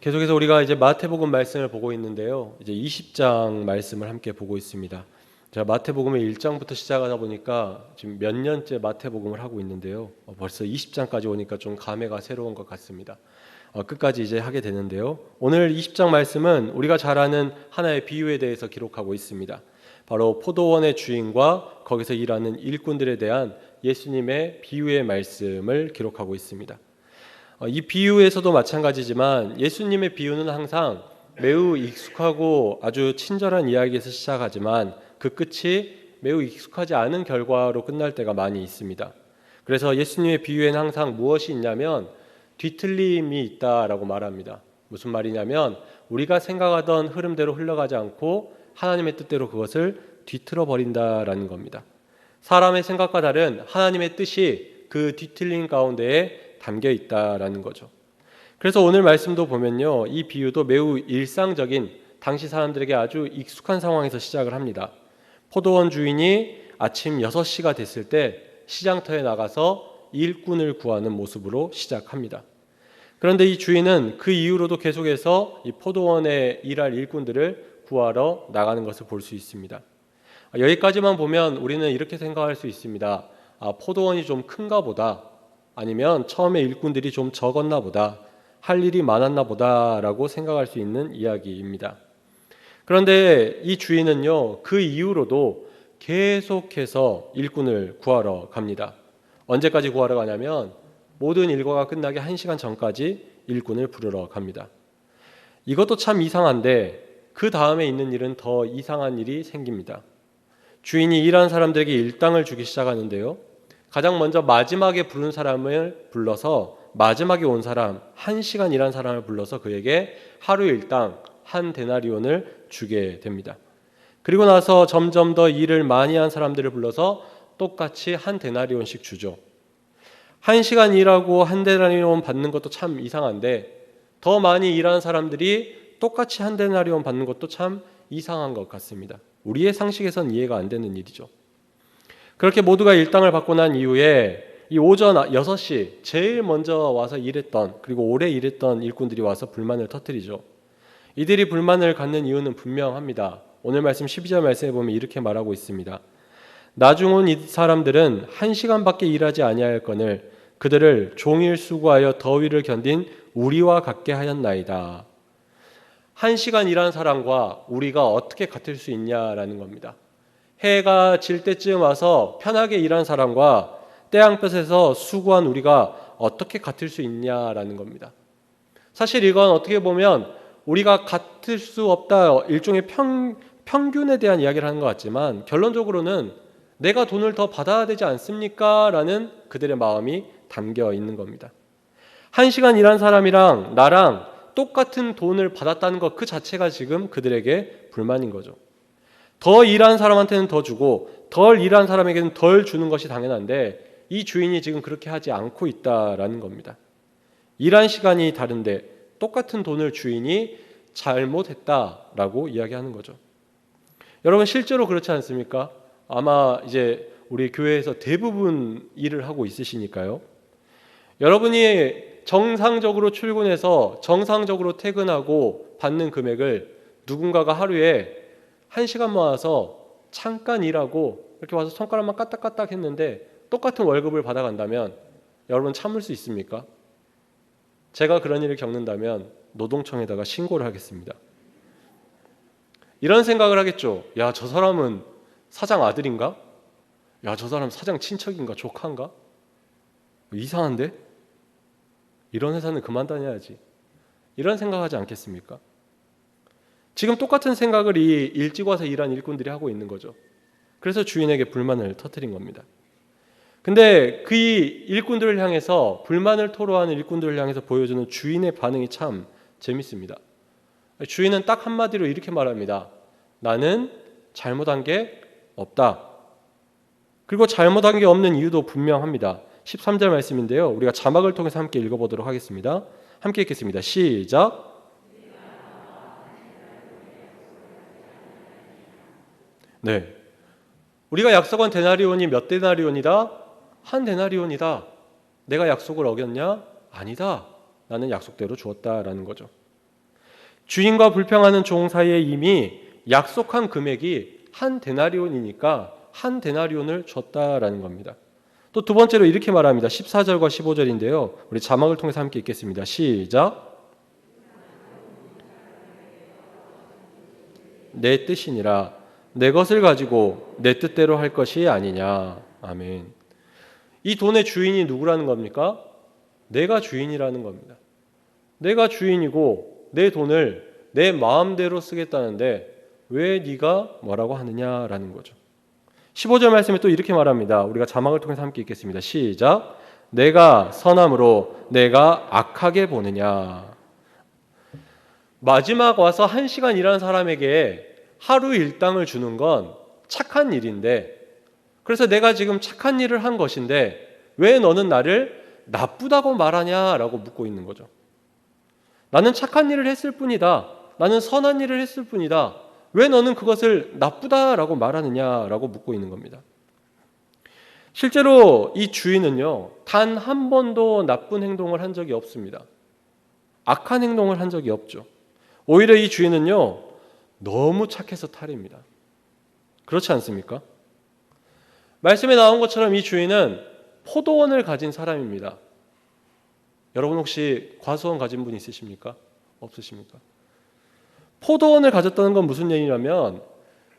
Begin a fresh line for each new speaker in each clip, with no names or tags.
계속해서 우리가 이제 마태복음 말씀을 보고 있는데요. 이제 20장 말씀을 함께 보고 있습니다. 제가 마태복음의 1장부터 시작하다 보니까 지금 몇 년째 마태복음을 하고 있는데요. 벌써 20장까지 오니까 좀 감회가 새로운 것 같습니다. 끝까지 이제 하게 되는데요. 오늘 20장 말씀은 우리가 잘 아는 하나의 비유에 대해서 기록하고 있습니다. 바로 포도원의 주인과 거기서 일하는 일꾼들에 대한 예수님의 비유의 말씀을 기록하고 있습니다. 이 비유에서도 마찬가지지만 예수님의 비유는 항상 매우 익숙하고 아주 친절한 이야기에서 시작하지만 그 끝이 매우 익숙하지 않은 결과로 끝날 때가 많이 있습니다. 그래서 예수님의 비유에는 항상 무엇이 있냐면 뒤틀림이 있다라고 말합니다. 무슨 말이냐면 우리가 생각하던 흐름대로 흘러가지 않고 하나님의 뜻대로 그것을 뒤틀어 버린다라는 겁니다. 사람의 생각과 다른 하나님의 뜻이 그 뒤틀림 가운데에 담겨 있다라는 거죠. 그래서 오늘 말씀도 보면요, 이 비유도 매우 일상적인 당시 사람들에게 아주 익숙한 상황에서 시작을 합니다. 포도원 주인이 아침 6시가 됐을 때 시장터에 나가서 일꾼을 구하는 모습으로 시작합니다. 그런데 이 주인은 그 이후로도 계속해서 이 포도원에 일할 일꾼들을 구하러 나가는 것을 볼 수 있습니다. 여기까지만 보면 우리는 이렇게 생각할 수 있습니다. 포도원이 좀 큰가 보다, 아니면 처음에 일꾼들이 좀 적었나 보다, 할 일이 많았나 보다라고 생각할 수 있는 이야기입니다. 그런데 이 주인은요, 그 이후로도 계속해서 일꾼을 구하러 갑니다. 언제까지 구하러 가냐면 모든 일과가 끝나기 1시간 전까지 일꾼을 부르러 갑니다. 이것도 참 이상한데 그 다음에 있는 일은 더 이상한 일이 생깁니다. 주인이 일하는 사람들에게 일당을 주기 시작하는데요, 가장 먼저 마지막에 부른 사람을 불러서 마지막에 온 사람, 1시간 일한 사람을 불러서 그에게 하루 일당 한 데나리온을 주게 됩니다. 그리고 나서 점점 더 일을 많이 한 사람들을 불러서 똑같이 한 데나리온씩 주죠. 1시간 일하고 한 데나리온 받는 것도 참 이상한데 더 많이 일하는 사람들이 똑같이 한 데나리온 받는 것도 참 이상한 것 같습니다. 우리의 상식에선 이해가 안 되는 일이죠. 그렇게 모두가 일당을 받고 난 이후에 이 오전 6시 제일 먼저 와서 일했던, 그리고 오래 일했던 일꾼들이 와서 불만을 터뜨리죠. 이들이 불만을 갖는 이유는 분명합니다. 오늘 말씀 12절 말씀에 보면 이렇게 말하고 있습니다. 나중 온 이 사람들은 1시간밖에 일하지 아니하였거늘 그들을 종일 수고하여 더위를 견딘 우리와 같게 하였나이다. 1시간 일한 사람과 우리가 어떻게 같을 수 있냐라는 겁니다. 해가 질 때쯤 와서 편하게 일한 사람과 태양볕에서 수고한 우리가 어떻게 같을 수 있냐라는 겁니다. 사실 이건 어떻게 보면 우리가 같을 수 없다, 일종의 평균에 대한 이야기를 하는 것 같지만 결론적으로는 내가 돈을 더 받아야 되지 않습니까? 라는 그들의 마음이 담겨 있는 겁니다. 1시간 일한 사람이랑 나랑 똑같은 돈을 받았다는 것 그 자체가 지금 그들에게 불만인 거죠. 더 일한 사람한테는 더 주고 덜 일한 사람에게는 덜 주는 것이 당연한데 이 주인이 지금 그렇게 하지 않고 있다라는 겁니다. 일한 시간이 다른데 똑같은 돈을 주인이 잘못했다라고 이야기하는 거죠. 여러분 실제로 그렇지 않습니까? 아마 이제 우리 교회에서 대부분 일을 하고 있으시니까요. 여러분이 정상적으로 출근해서 정상적으로 퇴근하고 받는 금액을 누군가가 하루에 1시간 모아서 잠깐 일하고 이렇게 와서 손가락만 까딱까딱 했는데 똑같은 월급을 받아간다면 여러분 참을 수 있습니까? 제가 그런 일을 겪는다면 노동청에다가 신고를 하겠습니다. 이런 생각을 하겠죠. 야, 저 사람은 사장 아들인가? 야, 저 사람 사장 친척인가? 조카인가? 이상한데? 이런 회사는 그만 다녀야지. 이런 생각하지 않겠습니까? 지금 똑같은 생각을 이 일찍 와서 일한 일꾼들이 하고 있는 거죠. 그래서 주인에게 불만을 터뜨린 겁니다. 근데 그 일꾼들을 향해서, 불만을 토로하는 일꾼들을 향해서 보여주는 주인의 반응이 참 재밌습니다. 주인은 딱 한마디로 이렇게 말합니다. 나는 잘못한 게 없다. 그리고 잘못한 게 없는 이유도 분명합니다. 13절 말씀인데요. 우리가 자막을 통해서 함께 읽어보도록 하겠습니다. 함께 읽겠습니다. 시작. 네, 우리가 약속한 데나리온이 몇 데나리온이다? 한 데나리온이다. 내가 약속을 어겼냐? 아니다. 나는 약속대로 주었다라는 거죠. 주인과 불평하는 종 사이에 이미 약속한 금액이 한 데나리온이니까 한 데나리온을 줬다라는 겁니다. 또 두 번째로 이렇게 말합니다. 14절과 15절인데요. 우리 자막을 통해서 함께 읽겠습니다. 시작. 내 뜻이니라 내 것을 가지고 내 뜻대로 할 것이 아니냐. 아멘. 이 돈의 주인이 누구라는 겁니까? 내가 주인이라는 겁니다. 내가 주인이고 내 돈을 내 마음대로 쓰겠다는데 왜 네가 뭐라고 하느냐라는 거죠. 15절 말씀에 또 이렇게 말합니다. 우리가 자막을 통해서 함께 읽겠습니다. 시작. 내가 선함으로 내가 악하게 보느냐. 마지막 와서 1시간 일하는 사람에게 하루 일당을 주는 건 착한 일인데, 그래서 내가 지금 착한 일을 한 것인데 왜 너는 나를 나쁘다고 말하냐라고 묻고 있는 거죠. 나는 착한 일을 했을 뿐이다. 나는 선한 일을 했을 뿐이다. 왜 너는 그것을 나쁘다라고 말하느냐라고 묻고 있는 겁니다. 실제로 이 주인은요, 단 한 번도 나쁜 행동을 한 적이 없습니다. 악한 행동을 한 적이 없죠. 오히려 이 주인은요, 너무 착해서 탈입니다. 그렇지 않습니까? 말씀에 나온 것처럼 이 주인은 포도원을 가진 사람입니다. 여러분 혹시 과수원 가진 분 있으십니까? 없으십니까? 포도원을 가졌다는 건 무슨 얘기냐면,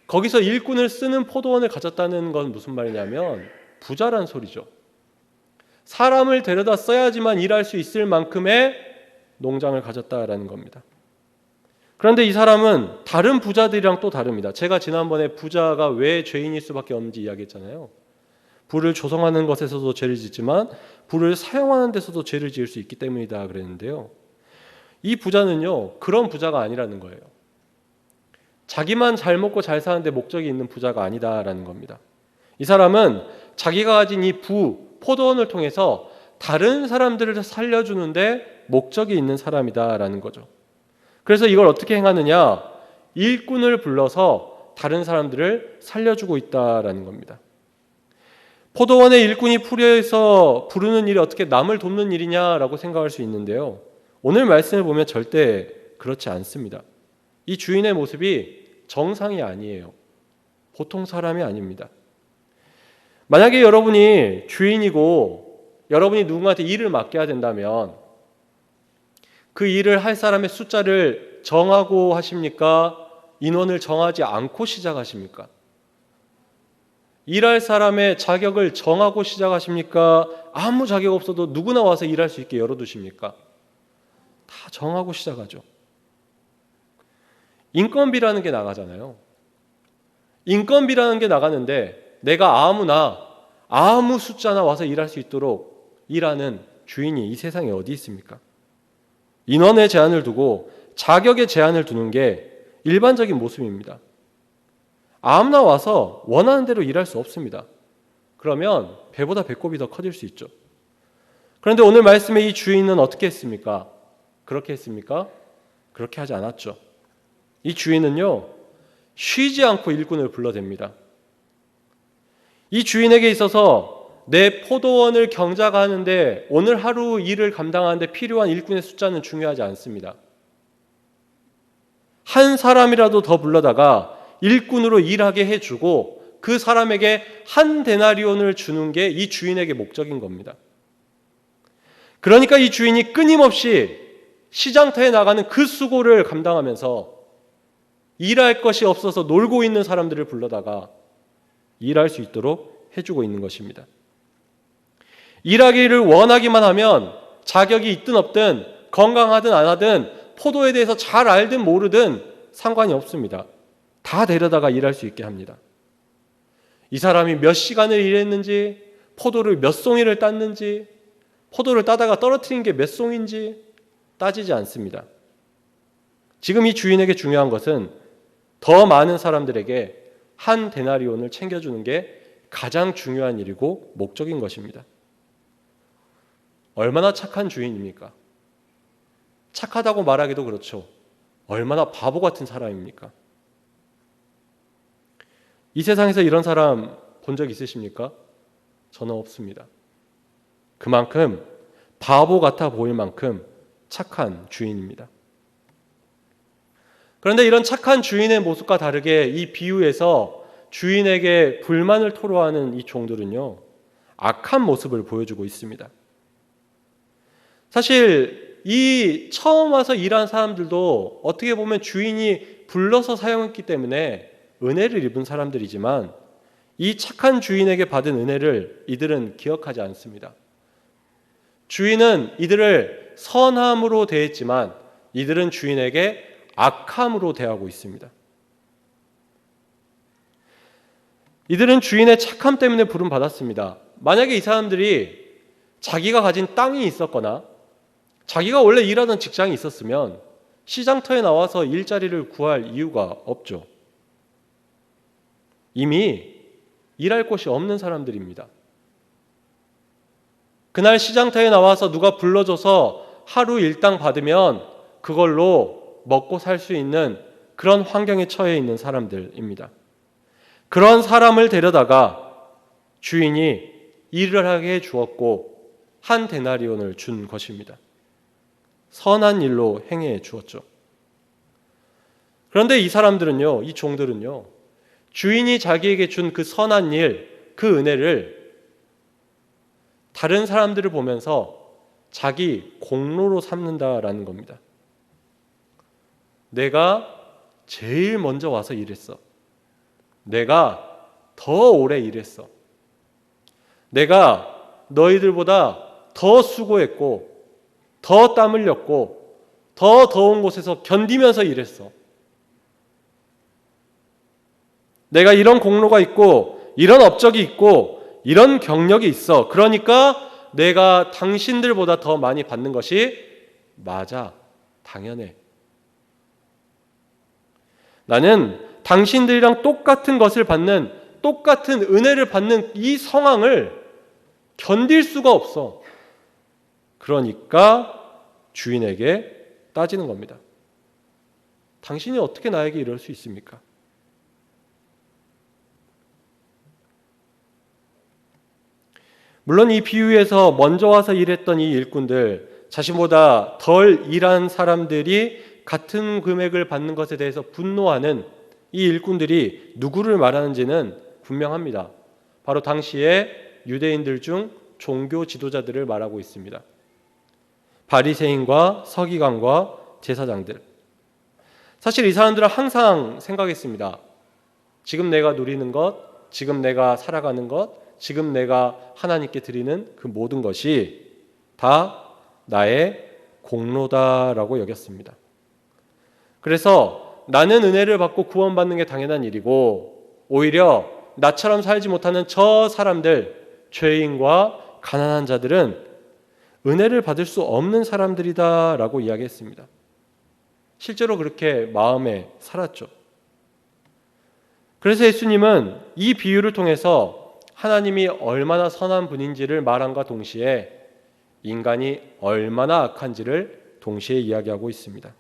거기서 일꾼을 쓰는 포도원을 가졌다는 건 무슨 말이냐면 부자란 소리죠. 사람을 데려다 써야지만 일할 수 있을 만큼의 농장을 가졌다라는 겁니다. 그런데 이 사람은 다른 부자들이랑 또 다릅니다. 제가 지난번에 부자가 왜 죄인일 수밖에 없는지 이야기했잖아요. 부를 조성하는 것에서도 죄를 짓지만 부를 사용하는 데서도 죄를 지을 수 있기 때문이다 그랬는데요. 이 부자는요, 그런 부자가 아니라는 거예요. 자기만 잘 먹고 잘 사는데 목적이 있는 부자가 아니다라는 겁니다. 이 사람은 자기가 가진 이 포도원을 통해서 다른 사람들을 살려주는데 목적이 있는 사람이다라는 거죠. 그래서 이걸 어떻게 행하느냐? 일꾼을 불러서 다른 사람들을 살려주고 있다라는 겁니다. 포도원에 일꾼이 풀려서 부르는 일이 어떻게 남을 돕는 일이냐라고 생각할 수 있는데요. 오늘 말씀을 보면 절대 그렇지 않습니다. 이 주인의 모습이 정상이 아니에요. 보통 사람이 아닙니다. 만약에 여러분이 주인이고 여러분이 누군가한테 일을 맡겨야 된다면 그 일을 할 사람의 숫자를 정하고 하십니까? 인원을 정하지 않고 시작하십니까? 일할 사람의 자격을 정하고 시작하십니까? 아무 자격 없어도 누구나 와서 일할 수 있게 열어두십니까? 다 정하고 시작하죠. 인건비라는 게 나가잖아요. 인건비라는 게 나가는데 내가 아무나 아무 숫자나 와서 일할 수 있도록 일하는 주인이 이 세상에 어디 있습니까? 인원의 제한을 두고 자격의 제한을 두는 게 일반적인 모습입니다. 아무나 와서 원하는 대로 일할 수 없습니다. 그러면 배보다 배꼽이 더 커질 수 있죠. 그런데 오늘 말씀에 이 주인은 어떻게 했습니까? 그렇게 했습니까? 그렇게 하지 않았죠. 이 주인은요, 쉬지 않고 일꾼을 불러댑니다. 이 주인에게 있어서 내 포도원을 경작하는데 오늘 하루 일을 감당하는데 필요한 일꾼의 숫자는 중요하지 않습니다. 한 사람이라도 더 불러다가 일꾼으로 일하게 해주고 그 사람에게 한 데나리온을 주는 게 이 주인에게 목적인 겁니다. 그러니까 이 주인이 끊임없이 시장터에 나가는 그 수고를 감당하면서 일할 것이 없어서 놀고 있는 사람들을 불러다가 일할 수 있도록 해주고 있는 것입니다. 일하기를 원하기만 하면 자격이 있든 없든 건강하든 안 하든 포도에 대해서 잘 알든 모르든 상관이 없습니다. 다 데려다가 일할 수 있게 합니다. 이 사람이 몇 시간을 일했는지, 포도를 몇 송이를 땄는지, 포도를 따다가 떨어뜨린 게 몇 송인지 따지지 않습니다. 지금 이 주인에게 중요한 것은 더 많은 사람들에게 한 데나리온을 챙겨주는 게 가장 중요한 일이고 목적인 것입니다. 얼마나 착한 주인입니까? 착하다고 말하기도 그렇죠. 얼마나 바보 같은 사람입니까? 이 세상에서 이런 사람 본 적 있으십니까? 저는 없습니다. 그만큼 바보 같아 보일 만큼 착한 주인입니다. 그런데 이런 착한 주인의 모습과 다르게 이 비유에서 주인에게 불만을 토로하는 이 종들은요, 악한 모습을 보여주고 있습니다. 사실 이 처음 와서 일한 사람들도 어떻게 보면 주인이 불러서 사용했기 때문에 은혜를 입은 사람들이지만 이 착한 주인에게 받은 은혜를 이들은 기억하지 않습니다. 주인은 이들을 선함으로 대했지만 이들은 주인에게 악함으로 대하고 있습니다. 이들은 주인의 착함 때문에 부름받았습니다. 만약에 이 사람들이 자기가 가진 땅이 있었거나 자기가 원래 일하던 직장이 있었으면 시장터에 나와서 일자리를 구할 이유가 없죠. 이미 일할 곳이 없는 사람들입니다. 그날 시장터에 나와서 누가 불러줘서 하루 일당 받으면 그걸로 먹고 살 수 있는 그런 환경에 처해 있는 사람들입니다. 그런 사람을 데려다가 주인이 일을 하게 해 주었고 한 데나리온을 준 것입니다. 선한 일로 행해 주었죠. 그런데 이 사람들은요, 이 종들은요, 주인이 자기에게 준 그 선한 일, 그 은혜를 다른 사람들을 보면서 자기 공로로 삼는다라는 겁니다. 내가 제일 먼저 와서 일했어. 내가 더 오래 일했어. 내가 너희들보다 더 수고했고 더 땀 흘렸고 더 더운 곳에서 견디면서 일했어. 내가 이런 공로가 있고 이런 업적이 있고 이런 경력이 있어. 그러니까 내가 당신들보다 더 많이 받는 것이 맞아. 당연해. 나는 당신들이랑 똑같은 것을 받는, 똑같은 은혜를 받는 이 상황을 견딜 수가 없어. 그러니까 주인에게 따지는 겁니다. 당신이 어떻게 나에게 이럴 수 있습니까? 물론 이 비유에서 먼저 와서 일했던 이 일꾼들, 자신보다 덜 일한 사람들이 같은 금액을 받는 것에 대해서 분노하는 이 일꾼들이 누구를 말하는지는 분명합니다. 바로 당시의 유대인들 중 종교 지도자들을 말하고 있습니다. 바리새인과 서기관과 제사장들. 사실 이 사람들은 항상 생각했습니다. 지금 내가 누리는 것, 지금 내가 살아가는 것, 지금 내가 하나님께 드리는 그 모든 것이 다 나의 공로다라고 여겼습니다. 그래서 나는 은혜를 받고 구원받는 게 당연한 일이고 오히려 나처럼 살지 못하는 저 사람들, 죄인과 가난한 자들은 은혜를 받을 수 없는 사람들이다라고 이야기했습니다. 실제로 그렇게 마음에 살았죠. 그래서 예수님은 이 비유를 통해서 하나님이 얼마나 선한 분인지를 말함과 동시에 인간이 얼마나 악한지를 동시에 이야기하고 있습니다.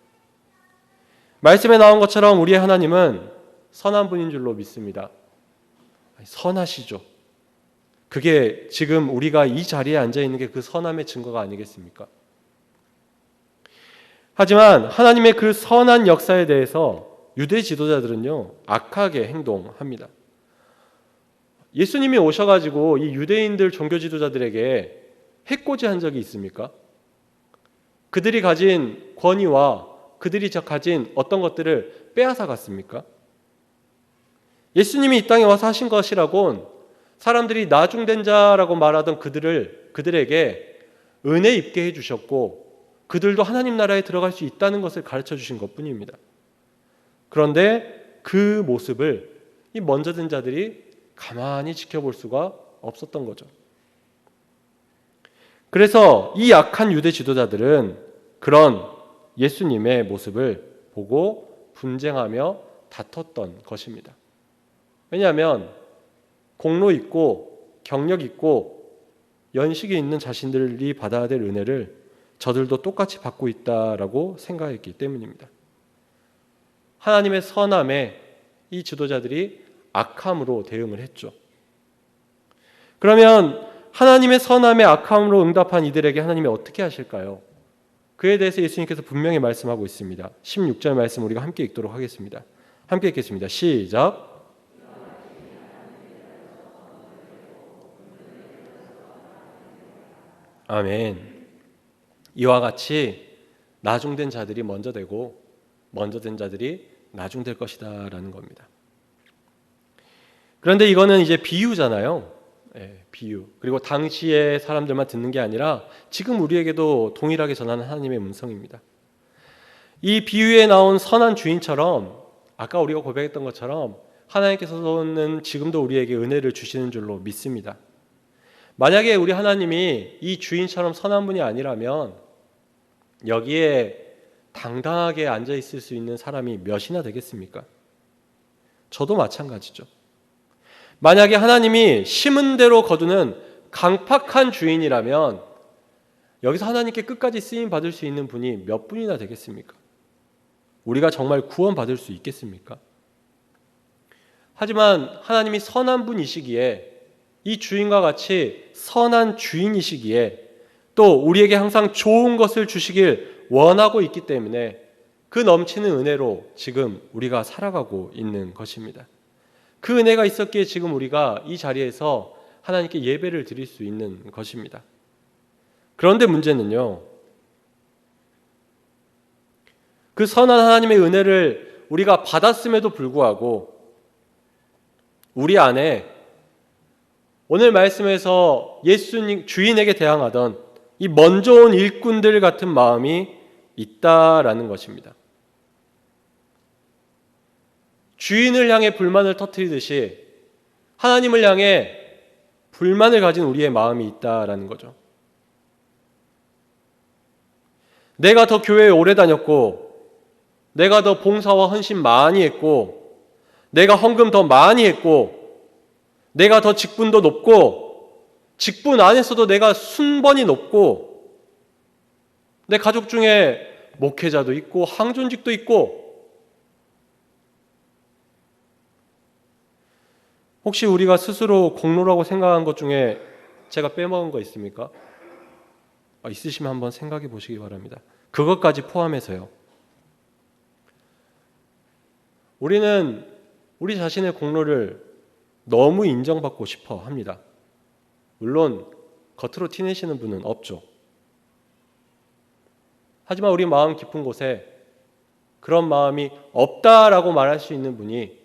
말씀에 나온 것처럼 우리의 하나님은 선한 분인 줄로 믿습니다. 선하시죠. 그게 지금 우리가 이 자리에 앉아 있는 게 그 선함의 증거가 아니겠습니까? 하지만 하나님의 그 선한 역사에 대해서 유대 지도자들은요, 악하게 행동합니다. 예수님이 오셔가지고 이 유대인들 종교 지도자들에게 해코지한 적이 있습니까? 그들이 가진 권위와 그들이 가진 어떤 것들을 빼앗아 갔습니까? 예수님이 이 땅에 와서 하신 것이라곤 사람들이 나중된 자라고 말하던 그들에게 은혜 입게 해주셨고 그들도 하나님 나라에 들어갈 수 있다는 것을 가르쳐 주신 것뿐입니다. 그런데 그 모습을 이 먼저 든 자들이 가만히 지켜볼 수가 없었던 거죠. 그래서 이 악한 유대 지도자들은 그런 예수님의 모습을 보고 분쟁하며 다퉜던 것입니다. 왜냐하면 공로 있고 경력 있고 연식이 있는 자신들이 받아야 될 은혜를 저들도 똑같이 받고 있다라고 생각했기 때문입니다. 하나님의 선함에 이 지도자들이 악함으로 대응을 했죠. 그러면 하나님의 선함에 악함으로 응답한 이들에게 하나님이 어떻게 하실까요? 그에 대해서 예수님께서 분명히 말씀하고 있습니다. 16절 말씀 우리가 함께 읽도록 하겠습니다. 함께 읽겠습니다. 시작. 아멘. 이와 같이 나중된 자들이 먼저 되고 먼저 된 자들이 나중될 것이다 라는 겁니다. 그런데 이거는 이제 비유잖아요. 비유. 그리고 당시의 사람들만 듣는 게 아니라 지금 우리에게도 동일하게 전하는 하나님의 음성입니다. 이 비유에 나온 선한 주인처럼 아까 우리가 고백했던 것처럼 하나님께서는 지금도 우리에게 은혜를 주시는 줄로 믿습니다. 만약에 우리 하나님이 이 주인처럼 선한 분이 아니라면 여기에 당당하게 앉아 있을 수 있는 사람이 몇이나 되겠습니까? 저도 마찬가지죠. 만약에 하나님이 심은 대로 거두는 강팍한 주인이라면 여기서 하나님께 끝까지 쓰임 받을 수 있는 분이 몇 분이나 되겠습니까? 우리가 정말 구원받을 수 있겠습니까? 하지만 하나님이 선한 분이시기에 이 주인과 같이 선한 주인이시기에 또 우리에게 항상 좋은 것을 주시길 원하고 있기 때문에 그 넘치는 은혜로 지금 우리가 살아가고 있는 것입니다. 그 은혜가 있었기에 지금 우리가 이 자리에서 하나님께 예배를 드릴 수 있는 것입니다. 그런데 문제는요, 그 선한 하나님의 은혜를 우리가 받았음에도 불구하고 우리 안에 오늘 말씀에서 예수님 주인에게 대항하던 이 먼저 온 일꾼들 같은 마음이 있다라는 것입니다. 주인을 향해 불만을 터뜨리듯이 하나님을 향해 불만을 가진 우리의 마음이 있다라는 거죠. 내가 더 교회에 오래 다녔고 내가 더 봉사와 헌신 많이 했고 내가 헌금 더 많이 했고 내가 더 직분도 높고 직분 안에서도 내가 순번이 높고 내 가족 중에 목회자도 있고 항존직도 있고 혹시 우리가 스스로 공로라고 생각한 것 중에 제가 빼먹은 거 있습니까? 있으시면 한번 생각해 보시기 바랍니다. 그것까지 포함해서요. 우리는 우리 자신의 공로를 너무 인정받고 싶어 합니다. 물론 겉으로 티내시는 분은 없죠. 하지만 우리 마음 깊은 곳에 그런 마음이 없다라고 말할 수 있는 분이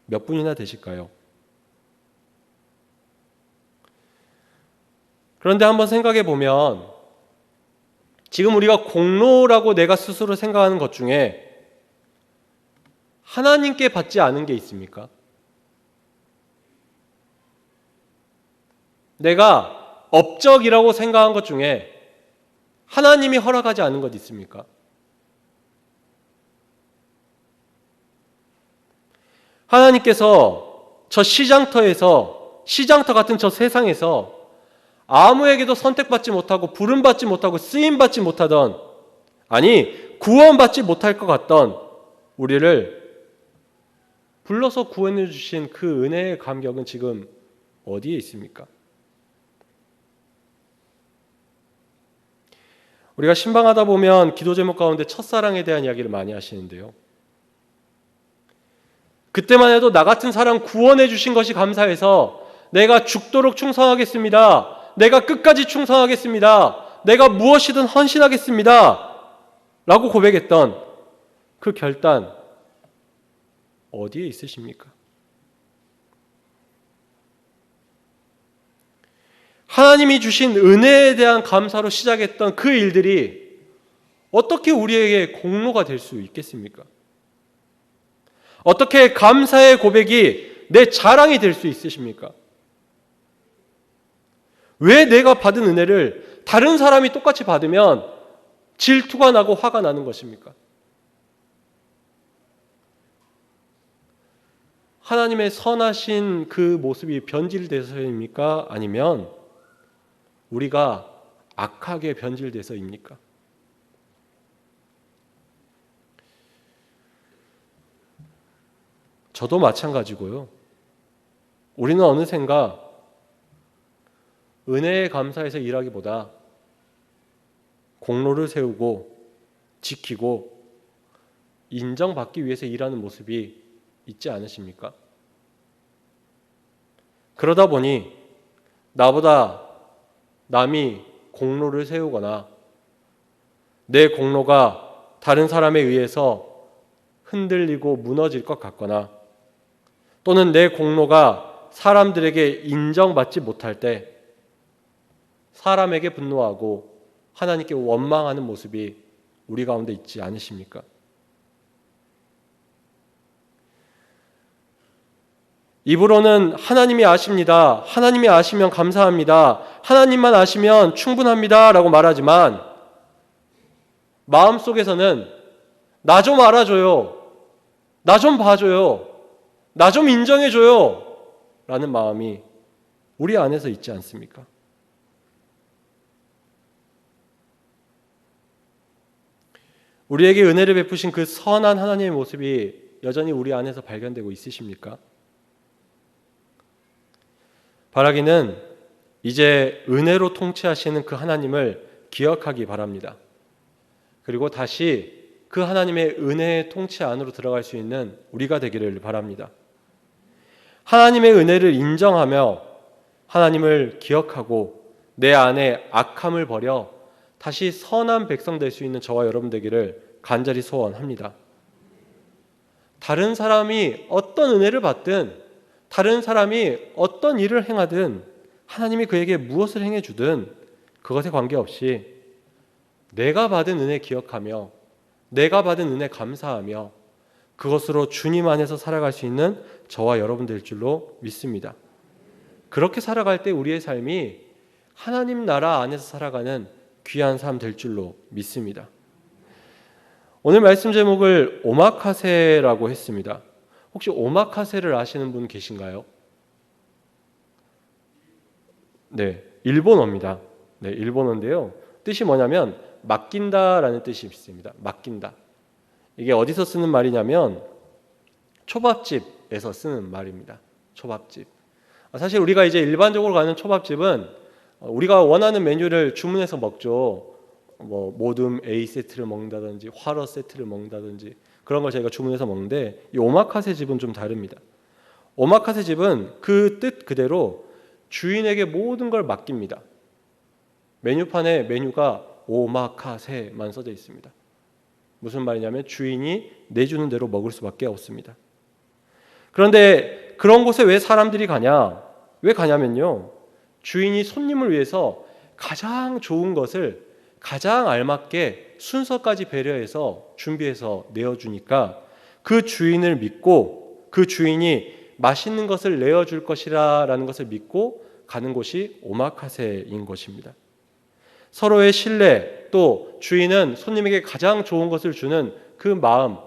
몇 분이나 되실까요? 그런데 한번 생각해 보면 지금 우리가 공로라고 내가 스스로 생각하는 것 중에 하나님께 받지 않은 게 있습니까? 내가 업적이라고 생각한 것 중에 하나님이 허락하지 않은 것 있습니까? 하나님께서 저 시장터 같은 저 세상에서 아무에게도 선택받지 못하고 부름받지 못하고 쓰임받지 못하던, 아니 구원받지 못할 것 같던 우리를 불러서 구원해 주신 그 은혜의 감격은 지금 어디에 있습니까? 우리가 신방하다 보면 기도 제목 가운데 첫사랑에 대한 이야기를 많이 하시는데요. 그때만 해도 나 같은 사람 구원해 주신 것이 감사해서 내가 죽도록 충성하겠습니다. 내가 끝까지 충성하겠습니다. 내가 무엇이든 헌신하겠습니다. 라고 고백했던 그 결단 어디에 있으십니까? 하나님이 주신 은혜에 대한 감사로 시작했던 그 일들이 어떻게 우리에게 공로가 될 수 있겠습니까? 어떻게 감사의 고백이 내 자랑이 될 수 있으십니까? 왜 내가 받은 은혜를 다른 사람이 똑같이 받으면 질투가 나고 화가 나는 것입니까? 하나님의 선하신 그 모습이 변질돼서입니까? 아니면 우리가 악하게 변질돼서입니까? 저도 마찬가지고요. 우리는 어느샌가 은혜에 감사해서 일하기보다 공로를 세우고 지키고 인정받기 위해서 일하는 모습이 있지 않으십니까? 그러다 보니 나보다 남이 공로를 세우거나 내 공로가 다른 사람에 의해서 흔들리고 무너질 것 같거나 또는 내 공로가 사람들에게 인정받지 못할 때 사람에게 분노하고 하나님께 원망하는 모습이 우리 가운데 있지 않으십니까? 입으로는 하나님이 아십니다. 하나님이 아시면 감사합니다. 하나님만 아시면 충분합니다. 라고 말하지만 마음속에서는 나 좀 알아줘요. 나 좀 봐줘요. 나 좀 인정해줘요. 라는 마음이 우리 안에서 있지 않습니까? 우리에게 은혜를 베푸신 그 선한 하나님의 모습이 여전히 우리 안에서 발견되고 있으십니까? 바라기는 이제 은혜로 통치하시는 그 하나님을 기억하기 바랍니다. 그리고 다시 그 하나님의 은혜의 통치 안으로 들어갈 수 있는 우리가 되기를 바랍니다. 하나님의 은혜를 인정하며 하나님을 기억하고 내 안에 악함을 버려 다시 선한 백성 될 수 있는 저와 여러분 되기를 간절히 소원합니다. 다른 사람이 어떤 은혜를 받든 다른 사람이 어떤 일을 행하든 하나님이 그에게 무엇을 행해주든 그것에 관계없이 내가 받은 은혜 기억하며 내가 받은 은혜 감사하며 그것으로 주님 안에서 살아갈 수 있는 저와 여러분 될 줄로 믿습니다. 그렇게 살아갈 때 우리의 삶이 하나님 나라 안에서 살아가는 귀한 삶 될 줄로 믿습니다. 오늘 말씀 제목을 오마카세라고 했습니다. 혹시 오마카세를 아시는 분 계신가요? 네, 일본어입니다. 네, 일본어인데요. 뜻이 뭐냐면 맡긴다라는 뜻이 있습니다. 맡긴다. 이게 어디서 쓰는 말이냐면 초밥집에서 쓰는 말입니다. 초밥집. 사실 우리가 이제 일반적으로 가는 초밥집은 우리가 원하는 메뉴를 주문해서 먹죠. 뭐 모듬 A 세트를 먹는다든지 화러 세트를 먹는다든지 그런 걸 저희가 주문해서 먹는데 이 오마카세 집은 좀 다릅니다. 오마카세 집은 그 뜻 그대로 주인에게 모든 걸 맡깁니다. 메뉴판에 메뉴가 오마카세만 써져 있습니다. 무슨 말이냐면 주인이 내주는 대로 먹을 수밖에 없습니다. 그런데 그런 곳에 왜 사람들이 가냐? 왜 가냐면요. 주인이 손님을 위해서 가장 좋은 것을 가장 알맞게 순서까지 배려해서 준비해서 내어주니까 그 주인을 믿고 그 주인이 맛있는 것을 내어줄 것이라는 것을 믿고 가는 곳이 오마카세인 것입니다. 서로의 신뢰 또 주인은 손님에게 가장 좋은 것을 주는 그 마음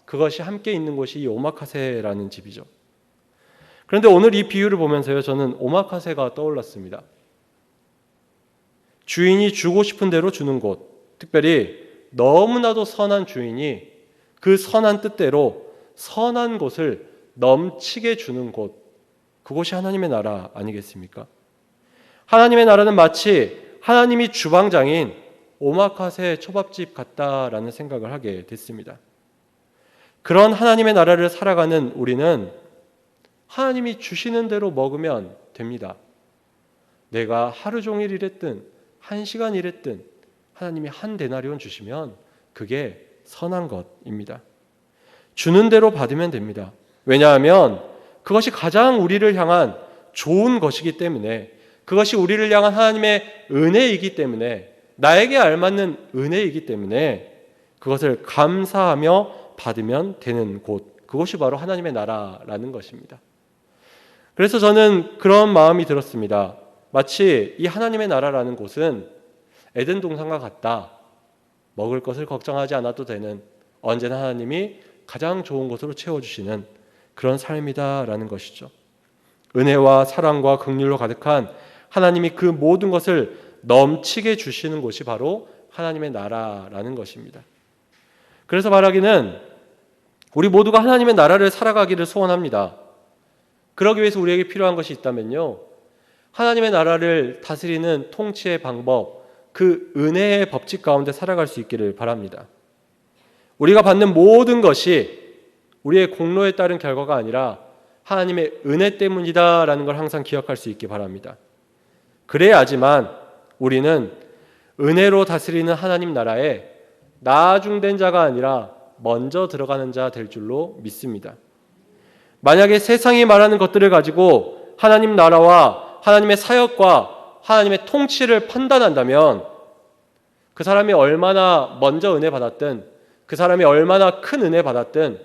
그것이 함께 있는 곳이 이 오마카세라는 집이죠. 그런데 오늘 이 비유를 보면서요 저는 오마카세가 떠올랐습니다. 주인이 주고 싶은 대로 주는 곳, 특별히 너무나도 선한 주인이 그 선한 뜻대로 선한 곳을 넘치게 주는 곳, 그곳이 하나님의 나라 아니겠습니까? 하나님의 나라는 마치 하나님이 주방장인 오마카세 초밥집 같다라는 생각을 하게 됐습니다. 그런 하나님의 나라를 살아가는 우리는 하나님이 주시는 대로 먹으면 됩니다. 내가 하루 종일 일했든 1시간 일했든 하나님이 한 데나리온 주시면 그게 선한 것입니다. 주는 대로 받으면 됩니다. 왜냐하면 그것이 가장 우리를 향한 좋은 것이기 때문에 그것이 우리를 향한 하나님의 은혜이기 때문에 나에게 알맞는 은혜이기 때문에 그것을 감사하며 받으면 되는 곳 그것이 바로 하나님의 나라라는 것입니다. 그래서 저는 그런 마음이 들었습니다. 마치 이 하나님의 나라라는 곳은 에덴 동산과 같다. 먹을 것을 걱정하지 않아도 되는 언제나 하나님이 가장 좋은 것으로 채워주시는 그런 삶이다라는 것이죠. 은혜와 사랑과 긍휼로 가득한 하나님이 그 모든 것을 넘치게 주시는 곳이 바로 하나님의 나라라는 것입니다. 그래서 바라기는 우리 모두가 하나님의 나라를 살아가기를 소원합니다. 그러기 위해서 우리에게 필요한 것이 있다면요. 하나님의 나라를 다스리는 통치의 방법, 그 은혜의 법칙 가운데 살아갈 수 있기를 바랍니다. 우리가 받는 모든 것이 우리의 공로에 따른 결과가 아니라 하나님의 은혜 때문이다라는 걸 항상 기억할 수 있기 바랍니다. 그래야지만 우리는 은혜로 다스리는 하나님 나라에 나중된 자가 아니라 먼저 들어가는 자 될 줄로 믿습니다. 만약에 세상이 말하는 것들을 가지고 하나님 나라와 하나님의 사역과 하나님의 통치를 판단한다면 그 사람이 얼마나 먼저 은혜 받았든 그 사람이 얼마나 큰 은혜 받았든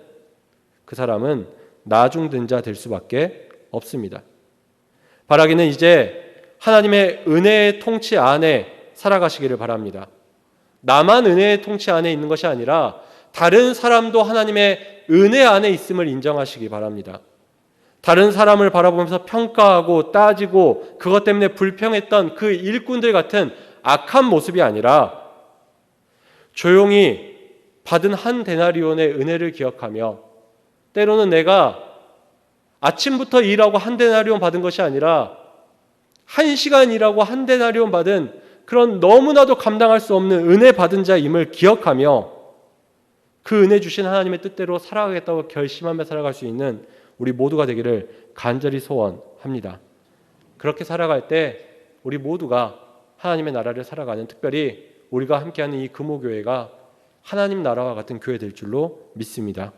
그 사람은 나중된 자 될 수밖에 없습니다. 바라기는 이제 하나님의 은혜의 통치 안에 살아가시기를 바랍니다. 나만 은혜의 통치 안에 있는 것이 아니라 다른 사람도 하나님의 은혜 안에 있음을 인정하시기 바랍니다. 다른 사람을 바라보면서 평가하고 따지고 그것 때문에 불평했던 그 일꾼들 같은 악한 모습이 아니라 조용히 받은 한 데나리온의 은혜를 기억하며 때로는 내가 아침부터 일하고 한 데나리온 받은 것이 아니라 1시간 일하고 한 데나리온 받은 그런 너무나도 감당할 수 없는 은혜 받은 자임을 기억하며 그 은혜 주신 하나님의 뜻대로 살아가겠다고 결심하며 살아갈 수 있는 우리 모두가 되기를 간절히 소원합니다. 그렇게 살아갈 때 우리 모두가 하나님의 나라를 살아가는, 특별히 우리가 함께하는 이 금호교회가 하나님 나라와 같은 교회 될 줄로 믿습니다.